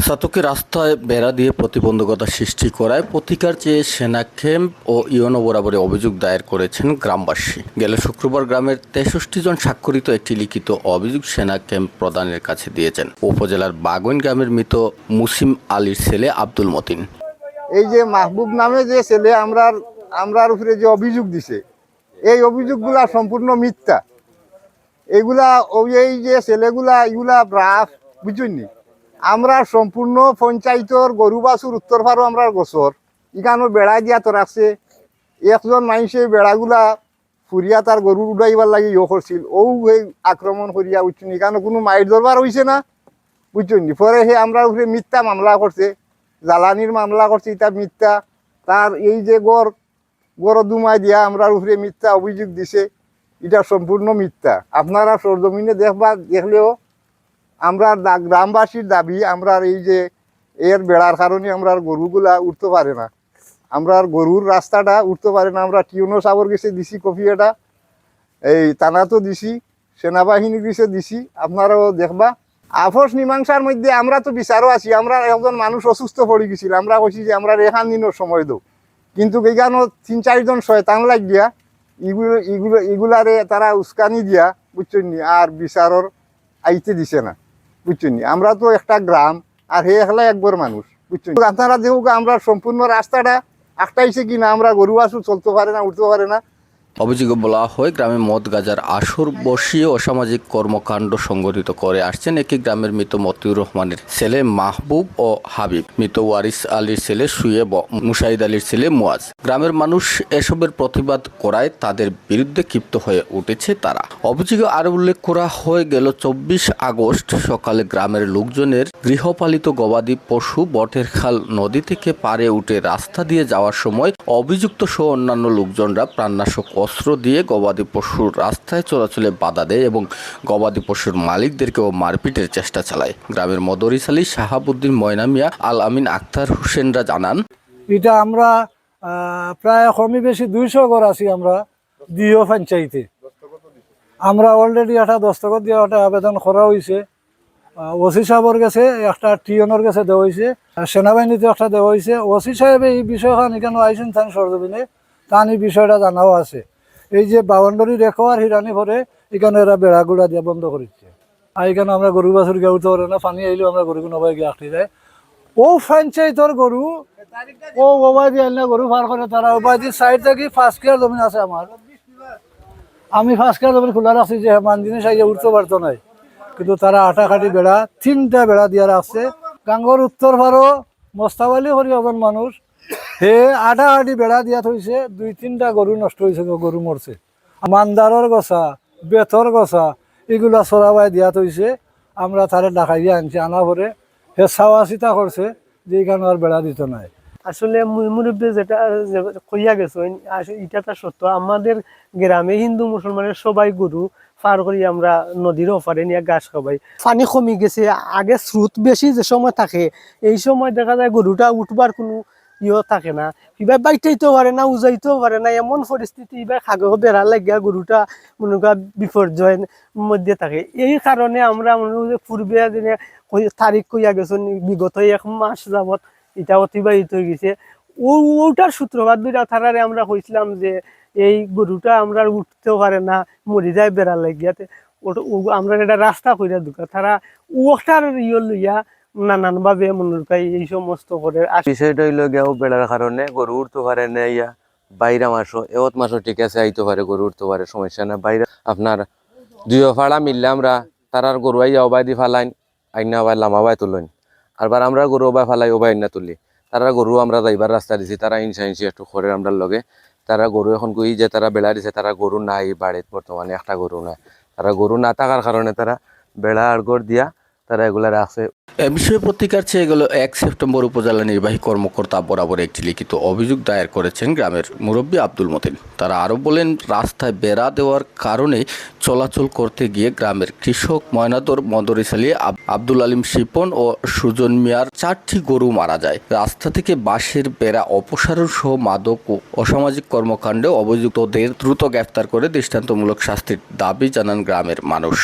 চাতকে রাস্তায় বেড়া দিয়ে প্রতিবন্ধকতা সৃষ্টি করায় প্রতিকার চেয়ে সেনা ক্যাম্প ও ইউনো বরাবরে অভিযোগ দায়ের করেছেন গ্রামবাসী। গেল শুক্রবার গ্রামের ৬৩ জন স্বাক্ষরিত একটি লিখিত অভিযোগ সেনা ক্যাম্প প্রধানের কাছে দিয়েছেন উপজেলার বাগইন গ্রামের মৃত মুসিম আলীর ছেলে আব্দুল মতিন। এই যে মাহবুব নামে যে ছেলে আমরার উপরে যে অভিযোগ দিছে, এই অভিযোগগুলা সম্পূর্ণ মিথ্যা। এগুলা এই যে ছেলেগুলা এগুলা রাফ বুঝুননি। আমরা সম্পূর্ণ পঞ্চায়েতর গরু বাছুর উত্তর পারো আমরা গোসর ইখানো বেড়া দিয়া তো রাখছে। একজন মানুষে বেড়াগুলা ফুরিয়া তার গরু উড়াইবার লাগে করছিল, এই আক্রমণ করিয়া বুঝছেন এখানে কোনো মাইর দরবার হয়েছে না বুঝছেন। পরে সে আমরা উপরে মিথ্যা মামলা করছে, জ্বালানির মামলা করছে, এটা মিথ্যা। তার এই যে গড় দুমাই দিয়া আমরা উপরে মিথ্যা অভিযোগ দিছে, এটা সম্পূর্ণ মিথ্যা। আপনারা সরজমিনে দেখলেও আমরা গ্রামবাসীর দাবি আমরা এই যে এর বেড়ার কারণে আমরা গরুগুলা উঠতে পারে না, আমরা গরুর রাস্তাটা উঠতে পারে না। আমরা টিউনো সাবর গেছে দিছি কপি, এটা এই থানাতো দিছি, সেনাবাহিনী গেছে দিছি, আপনারাও দেখবা। আপোষ মীমাংসার মধ্যে আমরা তো বিচারও আছি। আমরা একজন মানুষ অসুস্থ পড়ে গেছিল, আমরা কইছি যে আমরা রেখান দিনের সময় দেব, কিন্তু এইখানে ৩-৪ জন শয়তান লাগিয়া এগুলারে তারা উস্কানি দিয়া বুঝছেন আর বিচারর আইতে দিছে না বুঝছেন। আমরা তো একটা গ্রাম আর হে একলা একবার মানুষ বুঝছেন। আপনারা দেখুক আমরা সম্পূর্ণ রাস্তাটা আটটাইছে কিনা, আমরা গরু বাছুর চলতে পারে না, উঠতে পারে না। অভিযোগে বলা হয় গ্রামে মদ গাঁজার আসর বসিয়ে অসামাজিক কর্মকাণ্ড সংগঠিত করে আসছেন একই গ্রামের মৃত মতিউর রহমানের ছেলে মাহবুব ও হাবিব, মৃত ওয়ারিস আলীর ছেলে সুয়েব, মুশাহিদ আলীর ছেলে মুয়াজ। গ্রামের মানুষ এসবের প্রতিবাদ করায় তাদের বিরুদ্ধে ক্ষিপ্ত হয়ে উঠেছে তারা। অভিযোগে আরো উল্লেখ করা হয়ে গেল ২৪ আগস্ট সকালে গ্রামের লোকজনের গৃহপালিত গবাদি পশু বটের খাল নদী থেকে পারে উঠে রাস্তা দিয়ে যাওয়ার সময় অভিযুক্ত সহ অন্যান্য লোকজনরা প্রাণনাশক অস্ত্র দিয়ে গবাদি পশুর রাস্তায় চলাচলে বাধা দেয় এবং গবাদি পশুর মালিকদেরকেও মারপিটের চেষ্টা চালায়। গ্রামের মদরিস আলী, শাহাবুদ্দিন, ময়না মিয়া, আল আমিন, আক্তার হোসেনরা জানান, এটা আমরা প্রায় কমই বেশি ২০০ ঘর আছি আমরা দিও পঞ্চায়েতে। আমরা অলরেডি একটা দস্তখত দিয়ে একটা আবেদন করা হয়েছে, ওসি সাহেবের কাছে একটা, টিএনর কাছে দেওয়া হয়েছে, সেনাবাহিনীতে একটা দেওয়া হয়েছে। ওসি সাহেব এই বিষয়খান এখানে আইসেন থান সরজমিনে, তান এই বিষয়টা জানাও আছে। এই যে বাউন্ডারি রেখো আর হিরানি ভরে এখানে এরা বেড়াগুড়া দিয়ে বন্ধ করেছে। আর এখানে আমরা গরু বাছুর গিয়ে উঠতে পারে না, পানি আইলেও আমরা গরু নবাই গিয়ে আটকে যায়। ও পঞ্চায়েতর গরু ও ওবাই দিয়ে আনলে গরু পার করে তারা। ওবাই দিয়ে সাইড থেকে 5 কেয়ার জমিন আছে আমার, আমি 5 কেয়ার জমিন খোলা রাখছি যে মান জিনিস আইয়া উঠতে পারতো নাই, কিন্তু তারা আটাকাটি বেড়া 3টা বেড়া দিয়ে রাখছে। গাঙ্গর উত্তর ভারো মস্তাবালি হরি একজন মানুষ, হে আটাকাটি বেড়া দিয়া থইছে, 2-3টা গরু নষ্ট হয়েছে, গরু মরছে। মান্দারর গছা, বেতর গছা এগুলা চড়াবাই দিয়া থইছে। আমরা তারে ডাকাইয়া আনছি, আনা পরে হে চাওয়া চিতা করছে যে এখানে আর বেড়া দিত নাই। আসলে মুরব্বী যেটা কইয়া গেছে এটা সত্য। আমাদের গ্রামে হিন্দু মুসলমানের সবাই গরু পার করি আমরা নদীর ওপারে নিয়ে ঘাস খাবাই। পানি কমে গেছে, আগে স্রোত বেশি যে সময় থাকে এই সময় দেখা যায় গরুটা উঠবার কোনো থাকে না, এবার বাইটাইতেও পারে না, উজাইতেও পারে না, এমন পরিস্থিতি এবার খাগো বেড়া লাগিয়া গরুটা মনে করা বিপর্যয়ের মধ্যে থাকে। এই কারণে আমরা মনে করি পূর্বে তারিখ কইয়া গেছেন বিগত 1 মাস যাবৎ এটা অতিবাহিত হয়ে গেছে। ওটার সূত্রপাত দুইটা থানারে আমরা কইছিলাম যে এই গরুটা আমরা উঠতেও পারে না, মরি যায় বেড়া লাগিয়াতে, আমরা এটা রাস্তা কইরা ঢুকা তারা ওটার লইয়া নানান ভাবে মনে করি এই সমস্ত করে। বিষয়টা হইলো গেও বেড়ার কারণে গরু উঠতে পারে না, ইয়া বাইরা মাসও এত মাসও ঠিক আছে আইতে পারে, গরু উঠতে পারে, সমস্যা না। বাইরে আপনার 2 ফাড়া মিললে আমরা তারার গরু আইয়া ওবাই দি ফালাইন, আইনা ওবাই লামাবাই তুলেন, আরবার আমরা গরু ওবাই ফালাই ওবাই আইনা তুলি। তারা গরু আমরা যাইবার রাস্তা দিছি, তারা ইনসা একটু করে আমরা লগে। তারা গরু এখন কই যে তারা বেড়া দিছে, তারা গরু নাই বাড়িত, বর্তমানে একটা গরু নাই। তারা গরু না থাকার কারণে তারা বেড়া আর গড় দিয়া তারা এগুলা রাখছে। এ বিষয়ে প্রতিকার চেয়ে গেল 1 সেপ্টেম্বর উপজেলা নির্বাহী কর্মকর্তা বরাবর একটি লিখিত অভিযোগ দায়ের করেছেন গ্রামের মুরব্বী আব্দুল মতিন। তারা আরও বলেন, রাস্তায় বেড়া দেওয়ার কারণে চলাচল করতে গিয়ে গ্রামের কৃষক ময়নাদর, মদরিস আলী, আব্দুল আলিম শিপন ও সুজন মিয়ার 4টি গরু মারা যায়। রাস্তা থেকে বাঁশের বেড়া অপসারণ সহ মাদক ও অসামাজিক কর্মকাণ্ডে অভিযুক্তদের দ্রুত গ্রেফতার করে দৃষ্টান্তমূলক শাস্তির দাবি জানান গ্রামের মানুষ।